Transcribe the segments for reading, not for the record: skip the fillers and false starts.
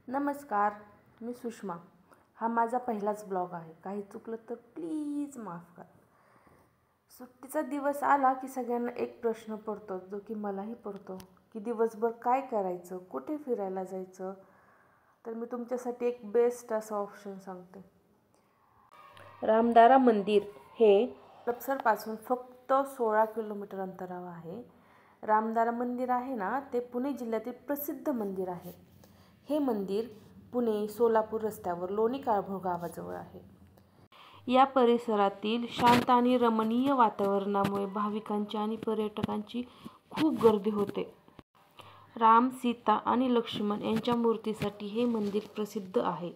नमस्कार, मी सुषमा. हा माझा पहिलाच ब्लॉग आहे. काही चुकलं तर प्लीज माफ करा. सुट्टीचा दिवस आला की सगळ्यांना एक प्रश्न पडतो, जो की मलाही पडतो, की दिवसभर काय करायचं, कुठे फिरायला जायचं. तर मी तुमच्यासाठी एक बेस्ट असं ऑप्शन सांगते. रामदारा मंदिर हे हडपसरपासून फक्त 16 किलोमीटर अंतरावर आहे. रामदारा मंदिर आहे ना, ते पुणे जिल्ह्यातील प्रसिद्ध मंदिर आहे. हे मंदिर पुणे सोलापूर रस्त्यावर लोणी काळभोर गावाजवळ आहे. या परिसरातील शांत आणि रमणीय वातावरणामुळे भाविकांची आणि पर्यटकांची खूप गर्दी होते. राम, सीता आणि लक्ष्मण यांच्या मूर्तीसाठी हे मंदिर प्रसिद्ध आहे.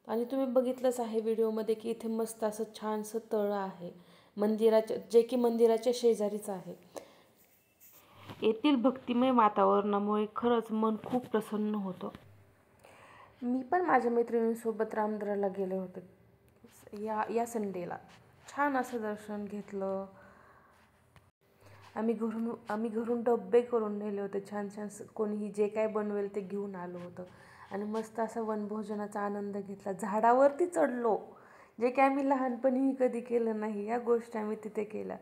आणि तुम्ही बघितलंच आहे व्हिडिओमध्ये की इथे मस्त असं छानसं तळं आहे मंदिराच्या, जे की मंदिराच्या शेजारीच आहे. येथील भक्तिमय वातावरणामुळे खरंच मन खूप प्रसन्न होतं. मी पण माझ्या मैत्रिणींसोबत रामदाराला गेले होते या संडेला. छान असं दर्शन घेतलं. आम्ही घरून डब्बे करून नेले होते. छान छान कोणीही जे काय बनवेल ते घेऊन आलो होतं आणि मस्त असा वनभोजनाचा आनंद घेतला. झाडावरती चढलो, जे की आम्ही लहानपणीही कधी केलं नाही. या गोष्टी आम्ही तिथे केल्या.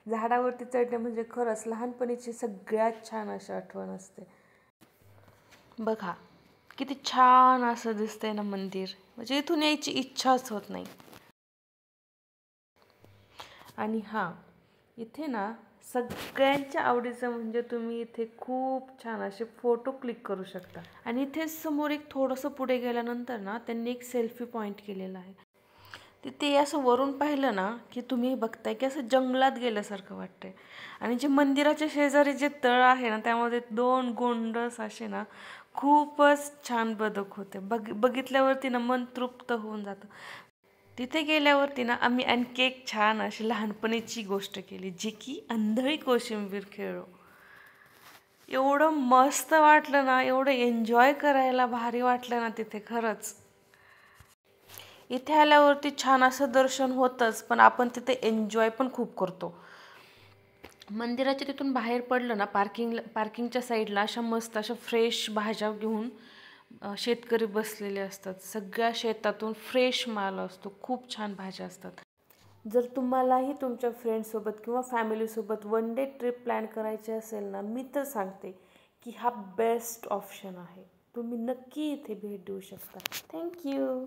झाडावरती चढणे म्हणजे खरंच लहानपणीची सगळ्यात छान अशी आठवण असते. बघा किती छान असं दिसतंय ना मंदिर, म्हणजे इथून यायची इच्छाच होत नाही. आणि हां, इथे ना सगळ्यांच्या आवडीचं म्हणजे तुम्ही इथे खूप छान असे फोटो क्लिक करू शकता. आणि इथे समोर एक थोडंसं पुढे गेल्यानंतर ना त्यांनी एक सेल्फी पॉईंट केलेला आहे. तिथे असं वरून पाहिलं ना की तुम्ही बघताय की असं जंगलात गेल्यासारखं वाटतंय. आणि जे मंदिराच्या शेजारी जे तळ आहे ना, त्यामध्ये 2 गोंडस असे ना खूपच छान बदक होते. बघितल्यावरती ना मन तृप्त होऊन जातं. तिथे गेल्यावरती ना आम्ही आणखी एक छान अशी लहानपणीची गोष्ट केली, जी की आंधळी कोशिंबीर खेळलो. एवढं मस्त वाटलं ना, एवढं एन्जॉय करायला भारी वाटलं ना तिथे खरंच. इथे आल्यावरती छान असं दर्शन होतंच, पण आपण तिथे एन्जॉय पण खूप करतो. मंदिराच्या तिथून बाहेर पडलं ना, पार्किंगच्या साईडला अशा मस्त अशा फ्रेश भाज्या घेऊन शेतकरी बसलेले असतात. सगळ्या शेतातून फ्रेश माल असतो. खूप छान भाज्या असतात. जर तुम्हालाही तुमच्या फ्रेंड्ससोबत किंवा फॅमिलीसोबत वन डे ट्रिप प्लॅन करायची असेल ना, मी तर सांगते की हा बेस्ट ऑप्शन आहे. तुम्ही नक्की इथे भेट देऊ शकता. थँक्यू.